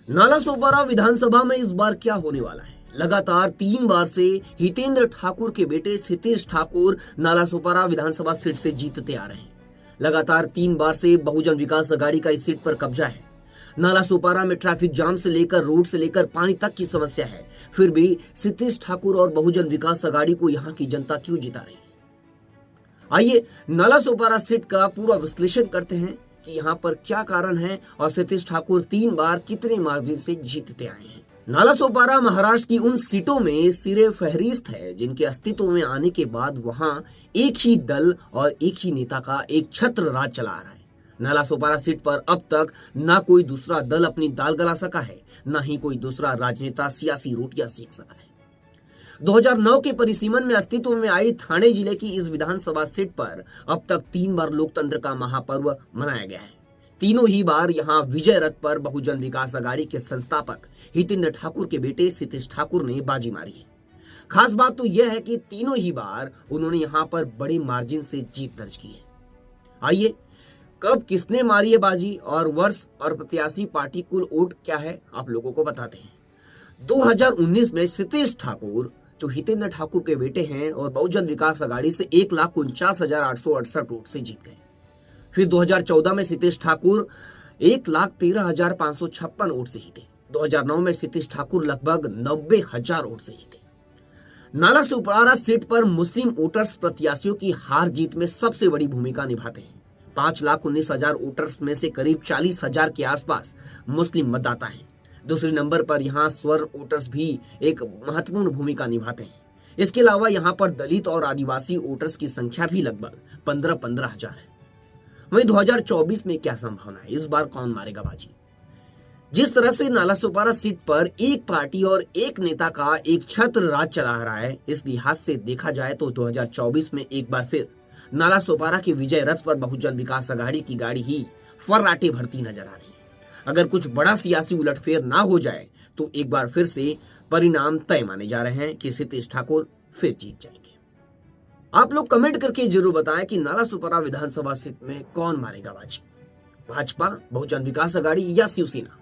नालासोपारा विधानसभा में इस बार क्या होने वाला है? लगातार 3 बार से हितेंद्र ठाकुर के बेटे क्षितिज ठाकुर नालासोपारा विधानसभा सीट से जीतते आ रहे हैं। लगातार 3 बार से बहुजन विकास अघाड़ी का इस सीट पर कब्जा है। नालासोपारा में ट्रैफिक जाम से लेकर रोड से लेकर पानी तक की समस्या है, फिर भी क्षितिज ठाकुर और बहुजन विकास अघाड़ी को यहाँ की जनता क्यों जिता रही है? आइए नालासोपारा सीट का पूरा विश्लेषण करते हैं कि यहाँ पर क्या कारण है और क्षितिज ठाकुर 3 बार कितने मार्जिन से जीतते आए हैं। नालासोपारा महाराष्ट्र की उन सीटों में सिरे फहरिस्त है जिनके अस्तित्व में आने के बाद वहां एक ही दल और एक ही नेता का एक छत्र राज चला आ रहा है। नालासोपारा सीट पर अब तक ना कोई दूसरा दल अपनी दाल गला सका है, ना ही कोई दूसरा राजनेता सियासी रोटियां सेक सका है। 2009 के परिसीमन में अस्तित्व में आई ठाणे जिले की इस विधानसभा सीट पर अब तक 3 बार लोकतंत्र का महापर्व मनाया गया है। तीनों ही बार यहां विजय रथ पर बहुजन विकास अघाड़ी के संस्थापक हितेंद्र ठाकुर के बेटे क्षितिज ठाकुर ने बाजी मारी है। खास बात तो यह है कि तीनों ही बार उन्होंने यहां पर बड़े मार्जिन से जीत दर्ज की है। आइए कब किसने मारी है बाजी और वर्ष और प्रत्याशी पार्टी कुल वोट क्या है आप लोगों को बताते हैं। 2019 में क्षितिज ठाकुर जो हितेंद्र ठाकुर के बेटे हैं और बहुजन विकास अघाड़ी से 1,49,868 वोट से जीत गए। फिर 2014 में क्षितिज ठाकुर 1,13,556 वोट से जीते। 2009 में क्षितिज ठाकुर लगभग 90,000 वोट से जीते। नालासोपारा सीट पर मुस्लिम वोटर्स प्रत्याशियों की हार जीत में सबसे बड़ी भूमिका निभाते हैं। 5,19,000 वोटर्स में से करीब 40,000 के आसपास मुस्लिम मतदाता हैं। दूसरे नंबर पर यहाँ स्वर वोटर्स भी एक महत्वपूर्ण भूमिका निभाते हैं। इसके अलावा यहाँ पर दलित और आदिवासी वोटर्स की संख्या भी लगभग 15,000 है। वहीं 2024 में क्या संभावना है? इस बार कौन मारेगा बाजी? जिस तरह से नालासोपारा सीट पर एक पार्टी और एक नेता का एक छत्र राज चला रहा है, इस लिहाज से देखा जाए तो 2024 में एक बार फिर नालासोपारा के विजय रथ पर बहुजन विकास अघाड़ी की गाड़ी ही फर्राटे भरती नजर आ रही है। अगर कुछ बड़ा सियासी उलटफेर ना हो जाए तो एक बार फिर से परिणाम तय माने जा रहे हैं कि क्षितिज ठाकुर फिर जीत जाएंगे। आप लोग कमेंट करके जरूर बताएं कि नालासोपारा विधानसभा सीट में कौन मारेगा बाजी, भाजपा, बहुजन विकास अघाड़ी या शिवसेना।